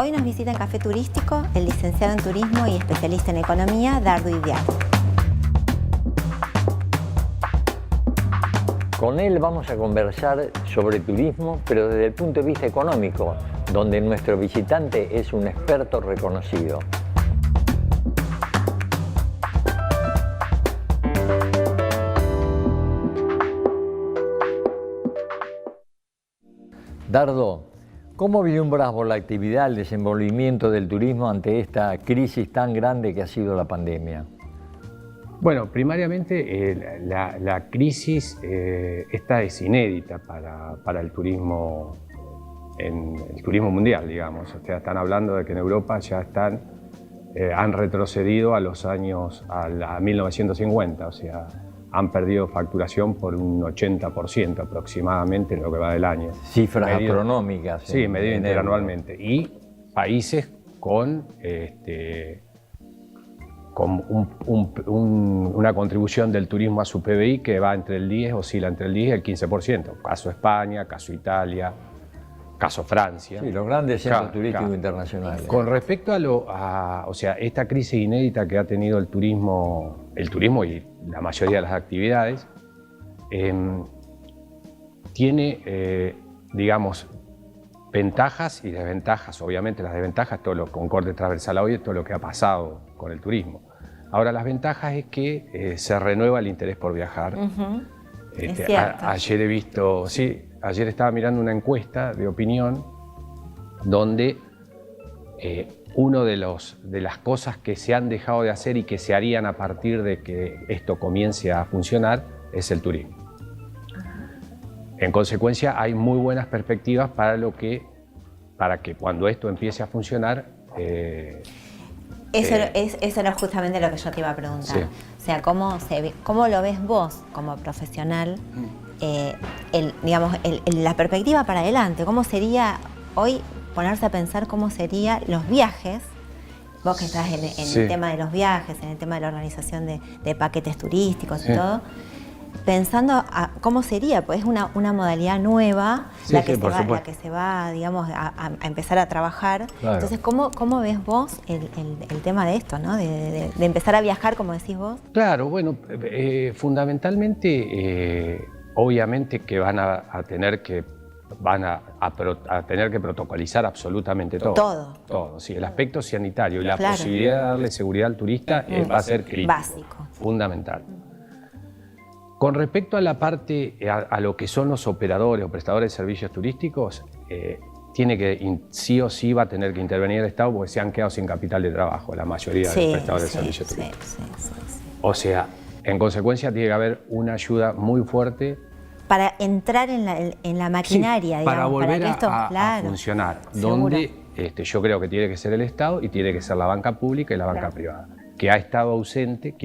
Hoy nos visita en Café Turístico el licenciado en Turismo y especialista en Economía, Dardo Idiart. Con él vamos a conversar sobre turismo, pero desde el punto de vista económico, donde nuestro visitante es un experto reconocido. Dardo, ¿cómo vislumbras vos la actividad, el desenvolvimiento del turismo ante esta crisis tan grande que ha sido la pandemia? Bueno, primariamente la crisis esta es inédita para el turismo, el turismo mundial, digamos. O sea, están hablando de que en Europa ya han retrocedido a los años, a 1950, o sea, han perdido facturación por un 80% aproximadamente en lo que va del año. Cifras astronómicas. Sí, medido interanualmente. Y países con una contribución del turismo a su PBI que va entre el 10, oscila entre el 10 y el 15%. Caso España, caso Italia, caso Francia. Sí, los grandes centros turísticos internacionales. Con respecto o sea, esta crisis inédita que ha tenido el turismo y la mayoría de las actividades, tiene, digamos, ventajas y desventajas. Obviamente las desventajas, todo lo con corte transversal hoy, es todo lo que ha pasado con el turismo. Ahora, las ventajas es que se renueva el interés por viajar. Ayer he visto, ayer estaba mirando una encuesta de opinión donde una de las cosas que se han dejado de hacer y que se harían a partir de que esto comience a funcionar es el turismo. En consecuencia, hay muy buenas perspectivas para que cuando esto empiece a funcionar. Eso era justamente lo que yo te iba a preguntar. Sí. O sea, ¿cómo lo ves vos como profesional? La perspectiva para adelante. ¿Cómo sería hoy ponerse a pensar cómo serían los viajes? Vos que estás en Sí. el tema de los viajes, en el tema de la organización de paquetes turísticos Sí. y todo. Pensando cómo sería, pues es una modalidad nueva, la que se va, digamos, a empezar a trabajar. Claro. Entonces, ¿cómo ves vos el tema de esto, ¿no? De empezar a viajar, como decís vos? Claro, bueno, fundamentalmente, obviamente que van a tener que protocolizar absolutamente todo. Todo, sí, el aspecto sanitario y la posibilidad de darle seguridad al turista va a ser crítico. Básico. Fundamental. Con respecto a la parte, a lo que son los operadores o prestadores de servicios turísticos, sí o sí va a tener que intervenir el Estado porque se han quedado sin capital de trabajo la mayoría de los prestadores de servicios turísticos. Sí. O sea, en consecuencia tiene que haber una ayuda muy fuerte para entrar en la maquinaria, digamos, para volver que esto, a funcionar. Seguro. Donde yo creo que tiene que ser el Estado y tiene que ser la banca pública y la banca privada, que ha estado ausente,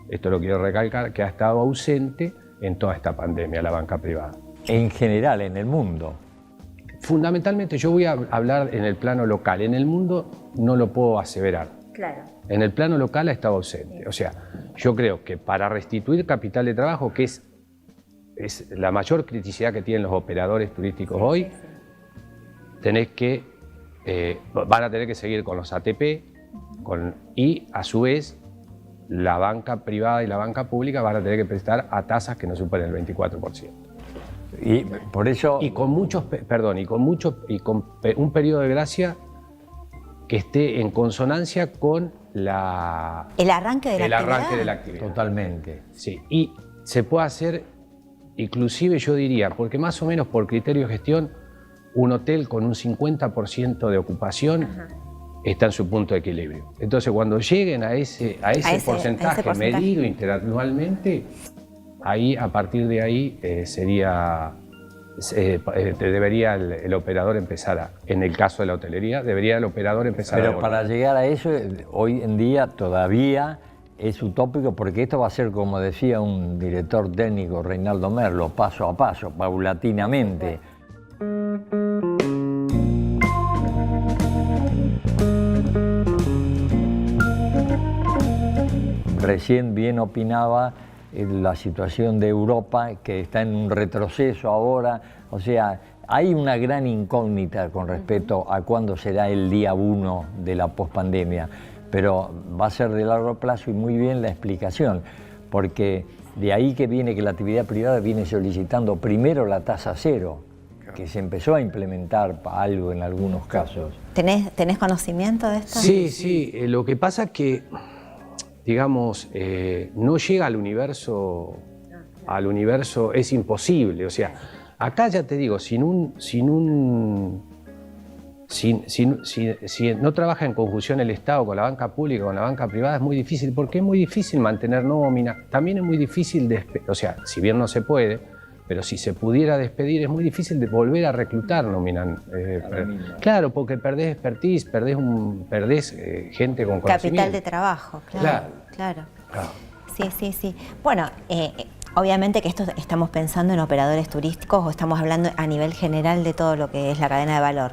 esto lo quiero recalcar, que ha estado ausente en toda esta pandemia, la banca privada. En general, en el mundo. Fundamentalmente, yo voy a hablar en el plano local. En el mundo no lo puedo aseverar. Claro. En el plano local ha estado ausente. O sea, yo creo que para restituir capital de trabajo, que es la mayor criticidad que tienen los operadores turísticos hoy, van a tener que seguir con los ATP y a su vez la banca privada y la banca pública van a tener que prestar a tasas que no superen el 24%. Y por eso... Y con un periodo de gracia que esté en consonancia con el arranque de la actividad. Totalmente. Sí, y se puede hacer, inclusive yo diría, porque más o menos por criterio de gestión, un hotel con un 50% de ocupación está en su punto de equilibrio. Entonces, cuando lleguen a ese porcentaje medido interanualmente, ahí, a partir de ahí, debería el operador empezar en el caso de la hotelería, debería el operador empezar Pero para llegar a eso, hoy en día todavía es utópico, porque esto va a ser, como decía un director técnico, Reinaldo Merlo, paso a paso, paulatinamente. Recién bien opinaba la situación de Europa, que está en un retroceso ahora. O sea, hay una gran incógnita con respecto a cuándo será el día 1 de la pospandemia, pero va a ser de largo plazo y muy bien la explicación, porque de ahí que viene que la actividad privada viene solicitando primero la tasa cero, que se empezó a implementar algo en algunos casos. ¿Tenés conocimiento de esto? Sí, sí. Lo que pasa es que, digamos, no llega al universo, es imposible. O sea, acá ya te digo, si no trabaja en conjunción el Estado con la banca pública, con la banca privada, es muy difícil, porque es muy difícil mantener nómina. También es muy difícil, o sea, si bien no se puede, pero si se pudiera despedir, es muy difícil de volver a reclutar nómina. Claro, porque perdés expertise, perdés gente con conocimiento. Capital de trabajo, claro. Sí. Bueno, obviamente que esto estamos pensando en operadores turísticos o estamos hablando a nivel general de todo lo que es la cadena de valor.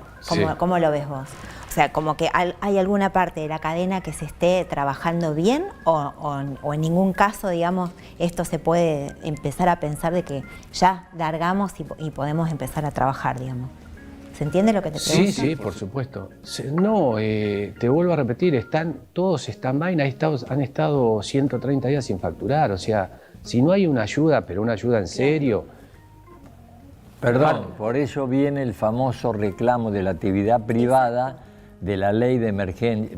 ¿Cómo lo ves vos? O sea, como que hay alguna parte de la cadena que se esté trabajando bien o en ningún caso, digamos, esto se puede empezar a pensar de que ya largamos y podemos empezar a trabajar, digamos. ¿Se entiende lo que te pregunto? Sí, por supuesto. No, te vuelvo a repetir, todos stand-by, han estado 130 días sin facturar, o sea, si no hay una ayuda, pero una ayuda en serio. Perdón, por eso viene el famoso reclamo de la actividad privada, de la ley de emergencia,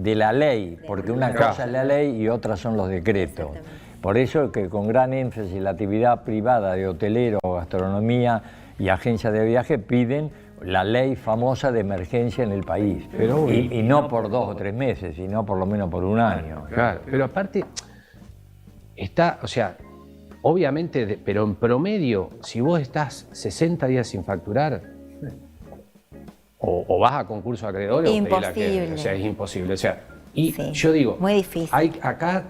porque una cosa es la ley y otra son los decretos. Por eso que con gran énfasis la actividad privada de hotelero, gastronomía y agencias de viaje piden la ley famosa de emergencia en el país. Pero, y no por 2 o 3 meses, sino por lo menos por 1 año. Claro, pero aparte o sea, obviamente, pero en promedio, si vos estás 60 días sin facturar, o vas a concurso de acreedores, imposible. O sea, es imposible. O sea, y sí, yo digo, muy difícil. Acá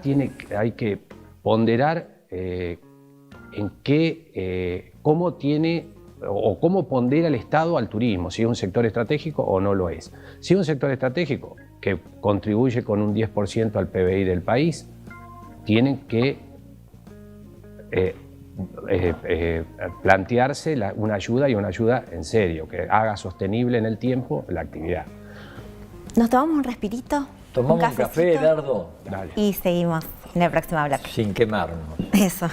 hay que ponderar en qué, cómo tiene o cómo pondera el Estado al turismo, si es un sector estratégico o no lo es. Si es un sector estratégico que contribuye con un 10% al PBI del país, tienen que plantearse una ayuda y una ayuda en serio, que haga sostenible en el tiempo la actividad. ¿Nos tomamos un respirito? ¿Tomamos un café, Dardo? Dale. Y seguimos en el próximo bloque. Sin quemarnos. Eso.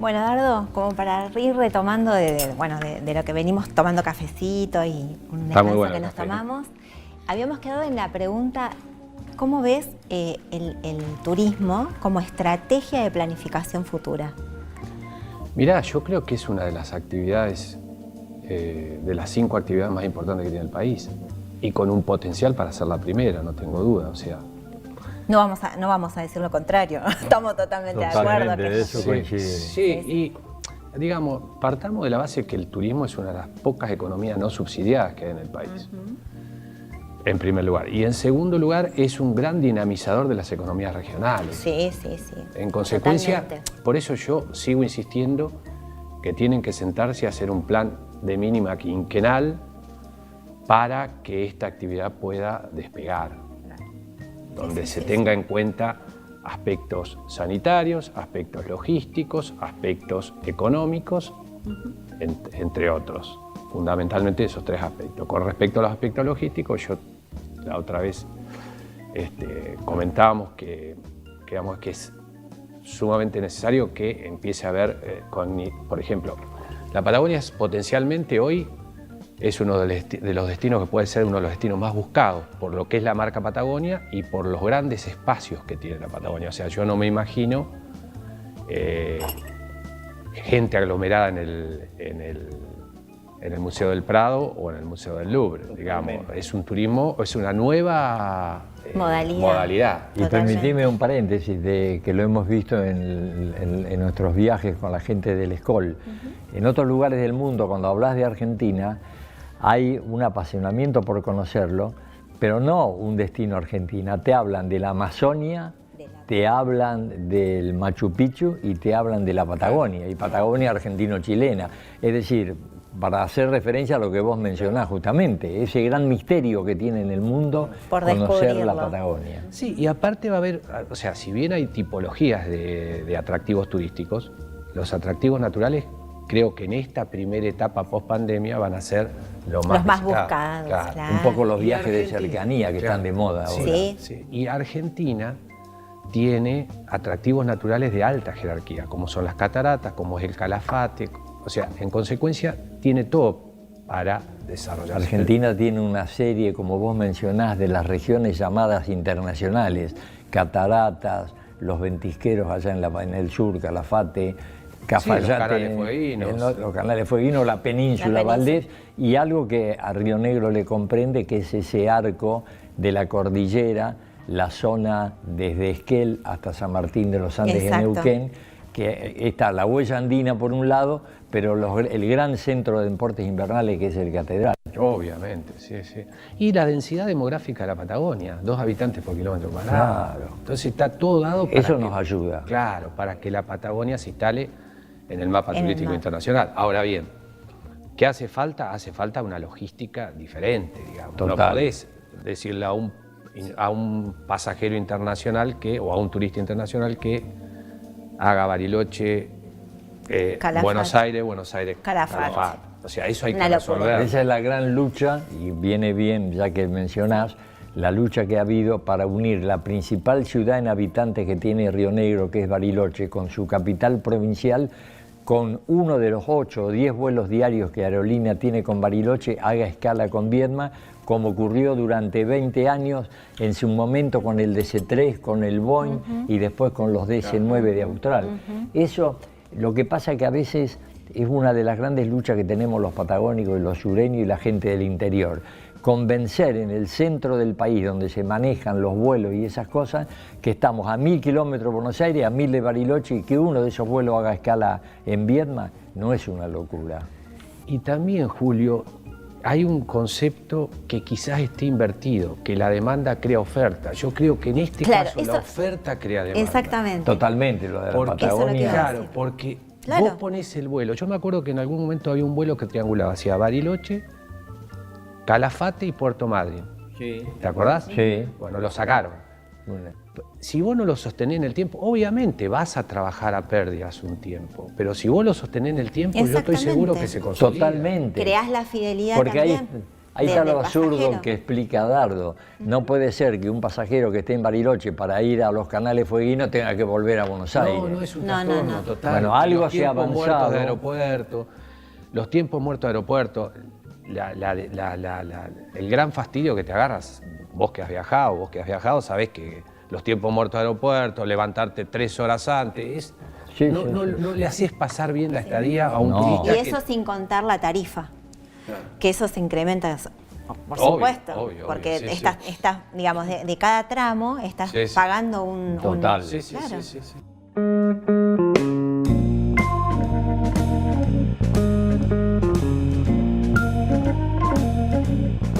Bueno, Dardo, como para ir retomando de lo que venimos tomando cafecito y un descanso que nos tomamos, habíamos quedado en la pregunta, ¿cómo ves el turismo como estrategia de planificación futura? Mirá, yo creo que es una de las actividades, de las 5 actividades más importantes que tiene el país, y con un potencial para ser la primera, no tengo duda, o sea. No vamos a decir lo contrario, estamos totalmente de acuerdo. De eso coincide. Sí, y digamos, partamos de la base que el turismo es una de las pocas economías no subsidiadas que hay en el país, en primer lugar. Y en segundo lugar, es un gran dinamizador de las economías regionales. Sí. En consecuencia, totalmente. por eso yo sigo insistiendo que tienen que sentarse a hacer un plan de mínima quinquenal para que esta actividad pueda despegar, donde se tenga en cuenta aspectos sanitarios, aspectos logísticos, aspectos económicos, entre otros. Fundamentalmente esos 3 aspectos. Con respecto a los aspectos logísticos, yo la otra vez comentábamos que es sumamente necesario que empiece a haber, por ejemplo, la Patagonia es potencialmente hoy es uno de los destinos que puede ser uno de los destinos más buscados por lo que es la marca Patagonia y por los grandes espacios que tiene la Patagonia. O sea, yo no me imagino gente aglomerada en el Museo del Prado o en el Museo del Louvre, digamos. Es un turismo, es una nueva modalidad. Y permitime un paréntesis de que lo hemos visto en nuestros viajes con la gente del Escol. En otros lugares del mundo, cuando hablas de Argentina, hay un apasionamiento por conocerlo, pero no un destino Argentina. Te hablan de la Amazonia, te hablan del Machu Picchu y te hablan de la Patagonia, y Patagonia argentino-chilena. Es decir, para hacer referencia a lo que vos mencionás justamente, ese gran misterio que tiene en el mundo por conocer la Patagonia. Sí, y aparte va a haber, o sea, si bien hay tipologías de atractivos turísticos, los atractivos naturales creo que en esta primera etapa post-pandemia van a ser los más buscados. Claro. Un poco los viajes de cercanía que están de moda ahora. Sí. Y Argentina tiene atractivos naturales de alta jerarquía, como son las cataratas, como es el Calafate. O sea, en consecuencia, tiene todo para desarrollar. Argentina tiene una serie, como vos mencionás, de las regiones llamadas internacionales, cataratas, los ventisqueros allá en el sur, Calafate, Cafayate, los canales fueguinos, la península Valdés, y algo que a Río Negro le comprende, que es ese arco de la cordillera, la zona desde Esquel hasta San Martín de los Andes en Neuquén, que está la huella andina por un lado, pero el gran centro de deportes invernales que es el Catedral. Obviamente, sí. Y la densidad demográfica de la Patagonia, 2 habitantes por kilómetro cuadrado. Claro. Entonces está todo dado para eso nos ayuda. Claro, para que la Patagonia se instale en el mapa turístico internacional. Ahora bien, ¿qué hace falta? Hace falta una logística diferente, digamos. Total. No podés decirle a un pasajero internacional o a un turista internacional que haga Bariloche, Buenos Aires, Calafate. O sea, eso hay que resolver. Esa es la gran lucha, y viene bien, ya que mencionás, la lucha que ha habido para unir la principal ciudad en habitantes que tiene Río Negro, que es Bariloche, con su capital provincial, con uno de los 8 o 10 vuelos diarios que Aerolínea tiene con Bariloche, haga escala con Viedma, como ocurrió durante 20 años, en su momento con el DC-3, con el Boeing y después con los DC-9 de Austral. Eso, lo que pasa que a veces es una de las grandes luchas que tenemos los patagónicos y los sureños y la gente del interior. Convencer en el centro del país, donde se manejan los vuelos y esas cosas, que estamos a 1000 kilómetros de Buenos Aires, a 1000 de Bariloche, y que uno de esos vuelos haga escala en Viedma, no es una locura. Y también, Julio, hay un concepto que quizás esté invertido, que la demanda crea oferta. Yo creo que en este caso la oferta crea demanda. Exactamente. Totalmente, lo de la Patagonia. Claro, porque vos ponés el vuelo. Yo me acuerdo que en algún momento había un vuelo que triangulaba hacia Bariloche, Calafate y Puerto Madryn. Sí. ¿Te acordás? Sí. Bueno, lo sacaron. Si vos no lo sostenés en el tiempo, obviamente vas a trabajar a pérdidas un tiempo, pero si vos lo sostenés en el tiempo, yo estoy seguro que se consolida. Totalmente. Creás la fidelidad porque también. Ahí está lo absurdo pasajero. que explica Dardo. No puede ser que un pasajero que esté en Bariloche para ir a los canales fueguinos tenga que volver a Buenos Aires. No es un No, trastorno no. total. Bueno, algo Los se ha tiempos muertos avanzado. de aeropuerto, los tiempos muertos de aeropuerto, el gran fastidio que te agarras, vos que has viajado, sabés que los tiempos muertos de aeropuerto, levantarte 3 horas antes, Sí, no, sí, no- sí. no le haces pasar bien la estadía a un No. turista. Y eso sin contar la tarifa, que eso se incrementa, por Obvio, supuesto, obvio, porque sí, sí. estás, digamos, de cada tramo estás Sí, sí. pagando un... Total. Sí, sí, Claro. sí, sí, sí.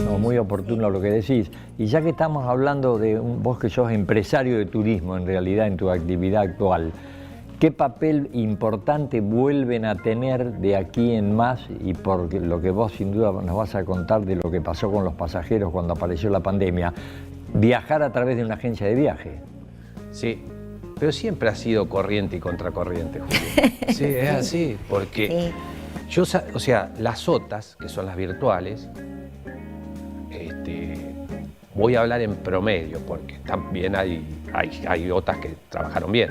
No, muy oportuno lo que decís. Y ya que estamos hablando de vos que sos empresario de turismo en realidad en tu actividad actual, ¿qué papel importante vuelven a tener de aquí en más? Y por lo que vos sin duda nos vas a contar de lo que pasó con los pasajeros cuando apareció la pandemia, viajar a través de una agencia de viaje. Sí, pero siempre ha sido corriente y contracorriente, Julio. Sí, es así, porque Sí. o sea, las OTAs, que son las virtuales, voy a hablar en promedio, porque también hay OTAs que trabajaron bien,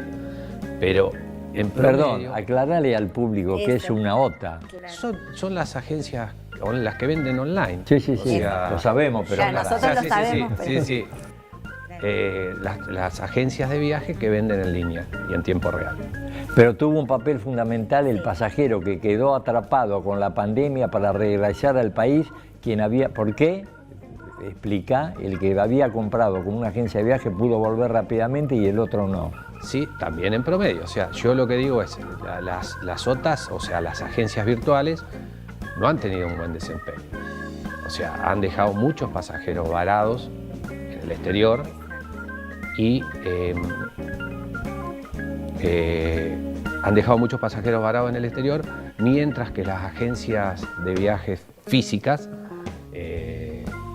pero en Perdón, promedio aclarale al público qué es Eso. una OTA. son las agencias, las que venden online. Sí, sí, O sí, sea, lo sabemos, pero... Ya, nosotros lo sí, sabemos, sí, pero- sí. Las agencias de viaje que venden en línea y en tiempo real. Pero tuvo un papel fundamental el pasajero que quedó atrapado con la pandemia para regresar al país, quien había... ¿Por qué? Explica, el que había comprado con una agencia de viaje pudo volver rápidamente y el otro no. Sí, también en promedio. O sea, yo lo que digo es, las OTAs, o sea, las agencias virtuales, no han tenido un buen desempeño. O sea, han dejado muchos pasajeros varados en el exterior y han dejado muchos pasajeros varados en el exterior, mientras que las agencias de viajes físicas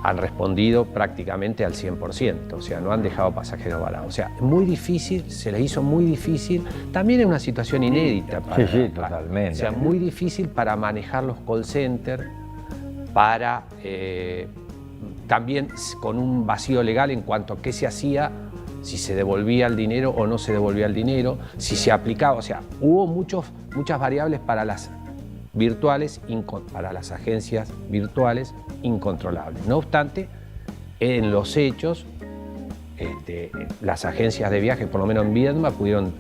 han respondido prácticamente al 100%, o sea, no han dejado pasajeros varados. O sea, muy difícil, se les hizo muy difícil, también es una situación inédita para... Sí, totalmente. O sea, muy difícil para manejar los call centers, para también con un vacío legal en cuanto a qué se hacía, si se devolvía el dinero o no se devolvía el dinero, si se aplicaba, o sea, hubo muchas variables para las virtuales, para las agencias virtuales incontrolables. No obstante, en los hechos, las agencias de viaje, por lo menos en Viedma, pudieron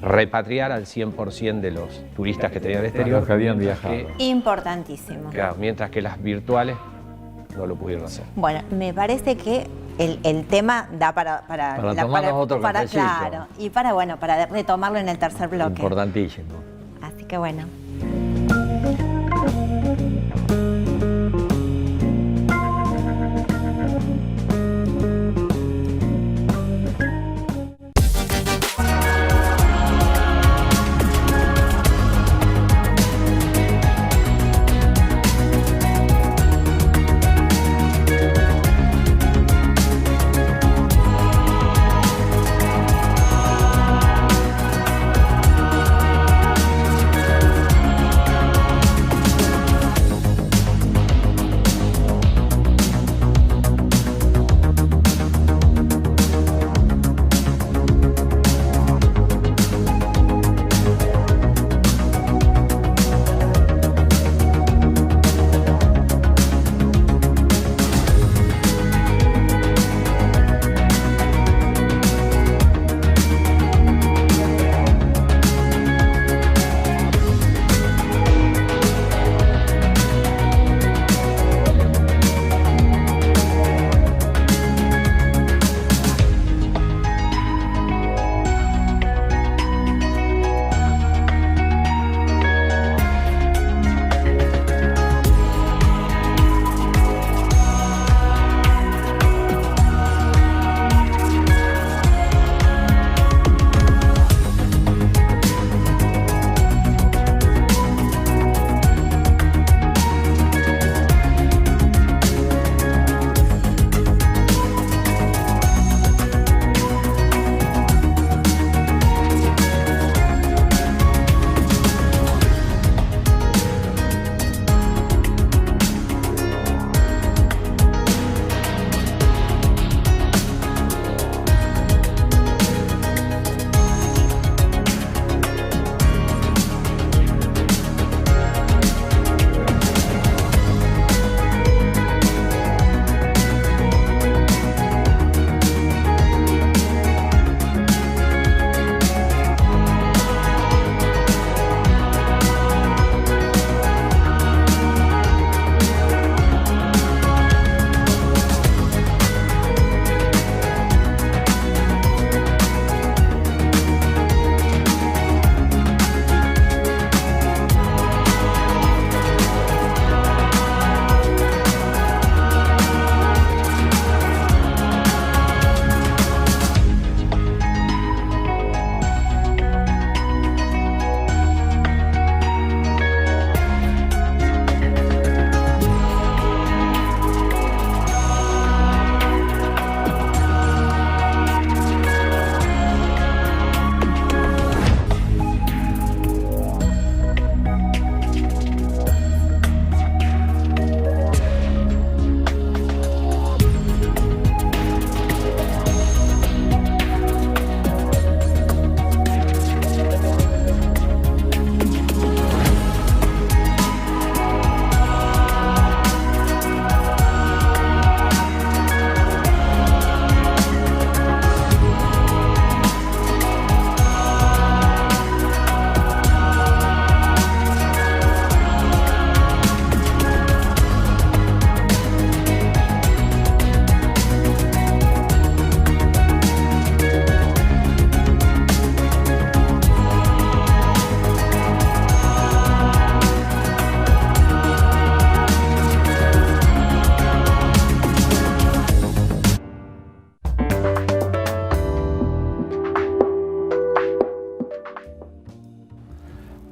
repatriar al 100% de los turistas que tenían el exterior. Los que habían mientras viajado. Importantísimo. claro, mientras que las virtuales no lo pudieron hacer. Bueno, me parece que el tema da para tomarnos otro cafecito. Claro, y para retomarlo en el tercer bloque. Importantísimo. Así que bueno.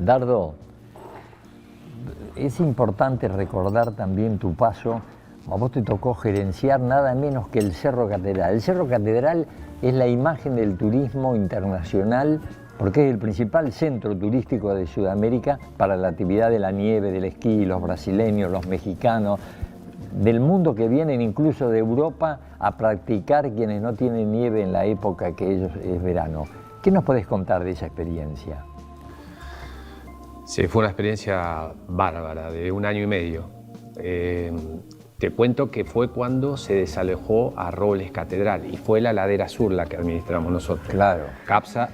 Dardo, es importante recordar también tu paso. A vos te tocó gerenciar nada menos que el Cerro Catedral. El Cerro Catedral es la imagen del turismo internacional porque es el principal centro turístico de Sudamérica para la actividad de la nieve, del esquí, los brasileños, los mexicanos, del mundo que vienen incluso de Europa a practicar quienes no tienen nieve en la época que ellos es verano. ¿Qué nos podés contar de esa experiencia? Sí, fue una experiencia bárbara, de 1 año y medio. Te cuento que fue cuando se desalojó a Robles Catedral y fue la ladera sur la que administramos nosotros. Claro. CAPSA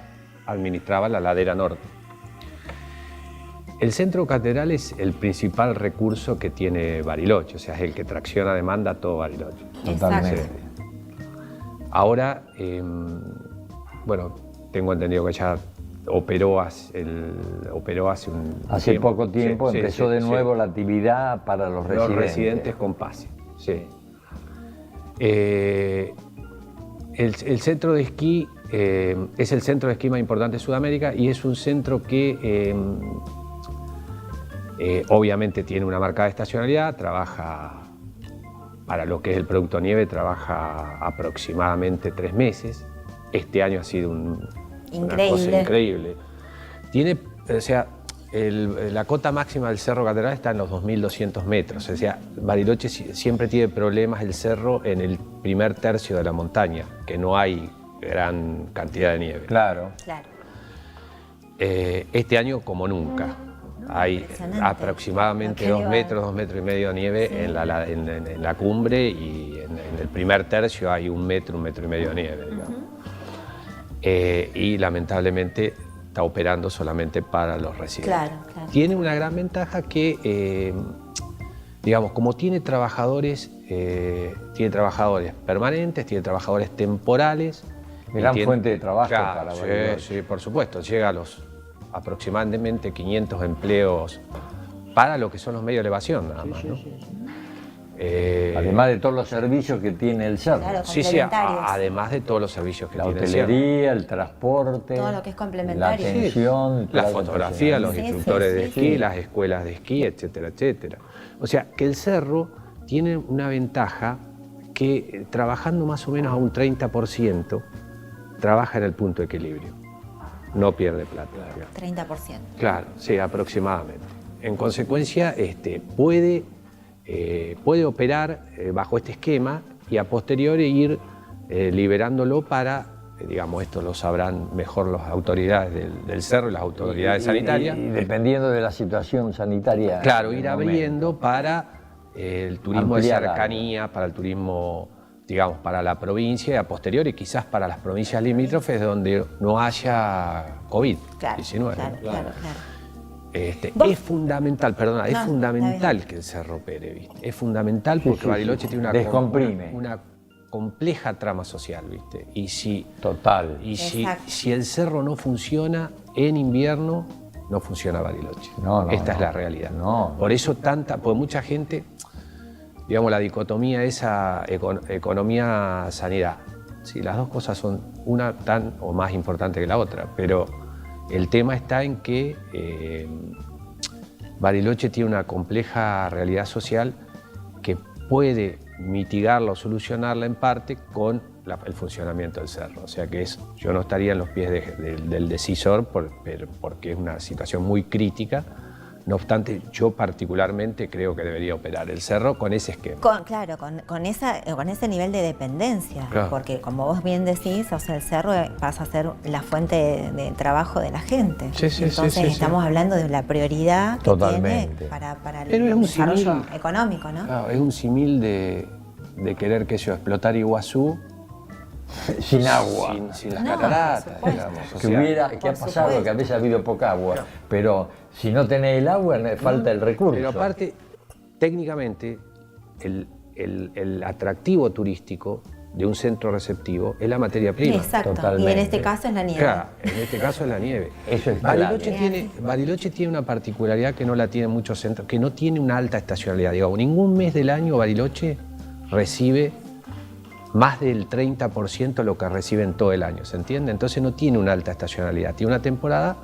administraba la ladera norte. El centro catedral es el principal recurso que tiene Bariloche, o sea, es el que tracciona demanda a todo Bariloche. Totalmente. Ahora, bueno, tengo entendido que ya operó hace un Hace tiempo. poco tiempo empezó de nuevo la actividad para los residentes. Los residentes con pase, sí. El centro de esquí es el centro de esquí más importante de Sudamérica y es un centro que obviamente tiene una marcada estacionalidad, trabaja para lo que es el producto nieve, trabaja aproximadamente 3 meses. Este año ha sido una cosa increíble. Tiene, o sea, la cota máxima del Cerro Catedral está en los 2.200 metros. O sea, Bariloche siempre tiene problemas el cerro en el primer tercio de la montaña, que no hay gran cantidad de nieve. Claro. Este año como nunca. Hay aproximadamente 2 metros, 2 metros y medio de nieve en la cumbre y en el primer tercio hay 1 metro, 1 metro y medio de nieve, digamos. Y lamentablemente está operando solamente para los residentes. Claro. Tiene una gran ventaja que, digamos, como tiene trabajadores permanentes, tiene trabajadores temporales. Gran fuente de trabajo para Bariloche. Sí, por supuesto, llega a los aproximadamente 500 empleos para lo que son los medios de elevación, nada más, ¿no? Además de todos los servicios que tiene el cerro. Claro, Sí, además de todos los servicios que tiene el cerro. La hotelería, el transporte, todo lo que es complementario. la atención, la fotografía, los instructores de esquí, las escuelas de esquí, etcétera, etcétera. O sea, que el cerro tiene una ventaja que trabajando más o menos a un 30%, trabaja en el punto de equilibrio. No pierde plata. 30%. Claro, sí, aproximadamente. En consecuencia, puede operar bajo este esquema y a posteriori ir liberándolo para, digamos, esto lo sabrán mejor las autoridades del cerro y las autoridades sanitarias. Y dependiendo de la situación sanitaria. Claro, ir abriendo para el turismo de cercanía, para el turismo, digamos, para la provincia y a posteriori quizás para las provincias limítrofes donde no haya COVID-19. Claro. Es fundamental, es fundamental que el cerro opere, ¿viste? Es fundamental porque Bariloche tiene una compleja trama social, ¿viste? Y si el cerro no funciona en invierno, no funciona Bariloche. Esta es la realidad. Por eso porque mucha gente, digamos, la dicotomía esa economía-sanidad. Sí, las dos cosas son una tan o más importante que la otra, pero el tema está en que Bariloche tiene una compleja realidad social que puede mitigarla o solucionarla en parte con el funcionamiento del cerro. O sea que yo no estaría en los pies del decisor porque es una situación muy crítica. No obstante, yo particularmente creo que debería operar el cerro con ese esquema. Con ese nivel de dependencia, claro. Porque como vos bien decís, o sea, el cerro pasa a ser la fuente de trabajo de la gente. Entonces estamos hablando de la prioridad que tiene para el desarrollo económico, ¿no? Claro, es un símil de querer explotar Iguazú sin agua, sin las cataratas, digamos. ¿Qué ha pasado? Que a veces ha habido poca agua, pero si no tenés el agua, falta el recurso. Pero aparte, técnicamente, el atractivo turístico de un centro receptivo es la materia prima. Exacto, totalmente. Y en este caso es la nieve. Claro, en este caso es la nieve. Eso es Bariloche tiene una particularidad que no la tienen muchos centros, que no tiene una alta estacionalidad. Digamos, ningún mes del año Bariloche recibe más del 30% lo que reciben todo el año, ¿se entiende? Entonces no tiene una alta estacionalidad, tiene una temporada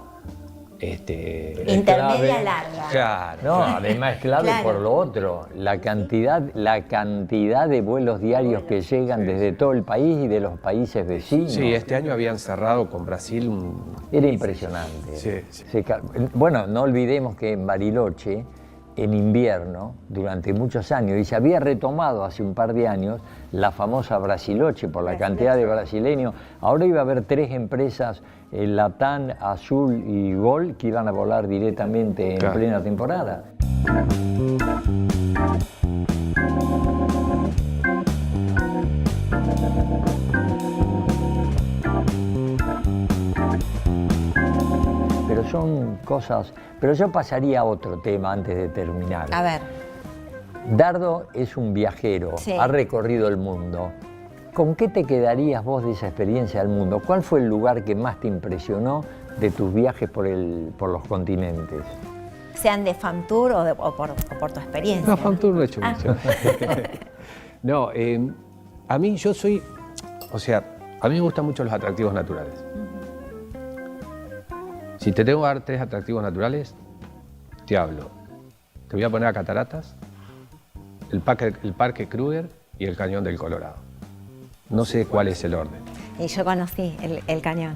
Intermedia larga. Claro. No, además es clave Claro. por lo otro, la cantidad de vuelos diarios que llegan desde todo el país y de los países vecinos. Sí, este año habían cerrado con Brasil Era impresionante. Sí, sí. Bueno, no olvidemos que en Bariloche, en invierno, durante muchos años, y se había retomado hace un par de años, la famosa Brasiloche, por la cantidad de brasileños. Ahora iba a haber 3 empresas, Latam, Azul y Gol, que iban a volar directamente en plena temporada. Pero son cosas... Pero yo pasaría a otro tema antes de terminar. A ver. Dardo es un viajero, Sí. ha recorrido el mundo. ¿Con qué te quedarías vos de esa experiencia del mundo? ¿Cuál fue el lugar que más te impresionó de tus viajes por los continentes? Sean de FAMTour o por tu experiencia. No, FAMTour no he hecho mucho. No, a mí a mí me gustan mucho los atractivos naturales. Si te tengo que dar 3 atractivos naturales, te hablo. Te voy a poner a Cataratas, el Parque Kruger y el Cañón del Colorado. No sé cuál es el orden. Y yo conocí el cañón,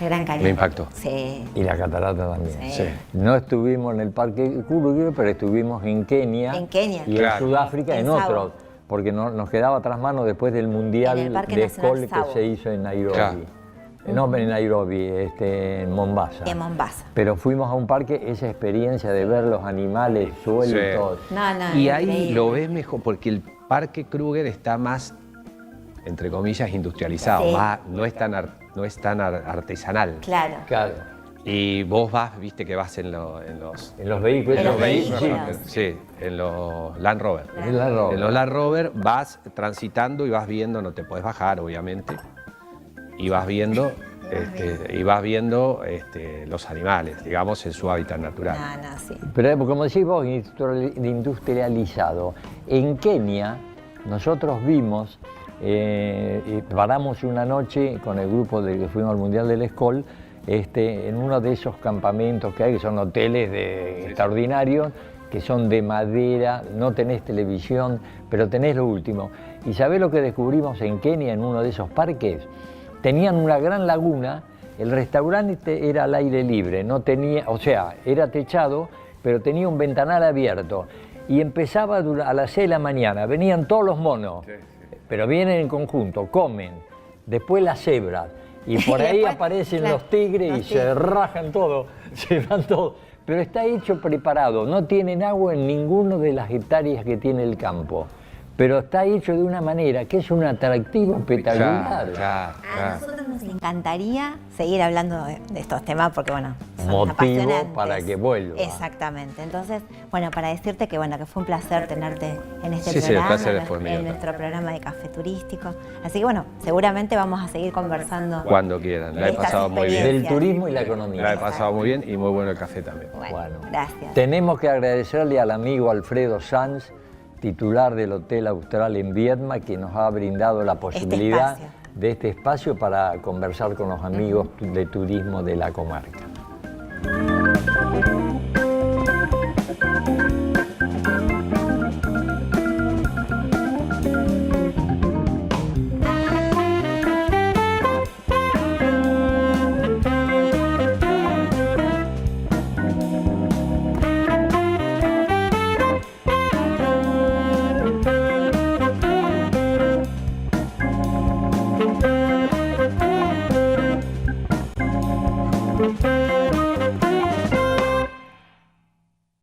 el Gran Cañón. Me impactó. Sí. Y la catarata también. Sí. No estuvimos en el Parque Kruger, pero estuvimos en Kenia. En Kenia. Y Claro. en Sudáfrica, en Savo. otros. Porque nos quedaba tras mano después del Mundial En el Parque de Nacional Escol que Savo. se hizo en Nairobi. Claro. No, en Nairobi, en Mombasa. En Mombasa. Pero fuimos a un parque, esa experiencia de ver los animales sueltos. No, no, Y ahí increíble. lo ves mejor, porque el Parque Kruger está más, entre comillas, industrializado, Sí. no es tan artesanal. Claro. Claro. Y vos vas, viste que vas en los En los vehículos. En los sí. vehículos. Sí, en los Land Rover. En Land Rover. En los Land Rover vas transitando y vas viendo, no te podés bajar, obviamente, y vas viendo, los animales, digamos, en su hábitat natural. No, sí. Pero como decís vos, industrializado. En Kenia nosotros vimos, paramos una noche con el grupo de que fuimos al Mundial del Escol, en uno de esos campamentos que hay, que son hoteles extraordinarios, que son de madera, no tenés televisión, pero tenés lo último. ¿Y sabés lo que descubrimos en Kenia, en uno de esos parques? Tenían una gran laguna, el restaurante era al aire libre, no tenía, o sea, era techado, pero tenía un ventanal abierto. Y empezaba a las 6 de la mañana, venían todos los monos, pero vienen en conjunto, comen, después las cebras, y por Y ahí después, aparecen claro, los tigres y los se tigres. rajan todo, se van todo. Pero está hecho preparado, no tienen agua en ninguno de las hectáreas que tiene el campo. Pero está hecho de una manera que es un atractivo espectacular. Claro. A nosotros nos encantaría seguir hablando de estos temas porque, bueno, son Motivo apasionantes. para que vuelva. Exactamente. Entonces, bueno, para decirte que, bueno, que fue un placer tenerte en este Sí, el programa, placer fue mío en nuestro programa de Café Turístico. Así que, bueno, seguramente vamos a seguir conversando. Cuando quieran, la he Estas pasado muy bien. Del turismo y la economía. La he pasado muy bien y muy bueno el café también. Bueno, gracias. Tenemos que agradecerle al amigo Alfredo Sanz, titular del Hotel Austral en Viedma, que nos ha brindado la posibilidad espacio. de este espacio para conversar con los amigos de turismo de la comarca.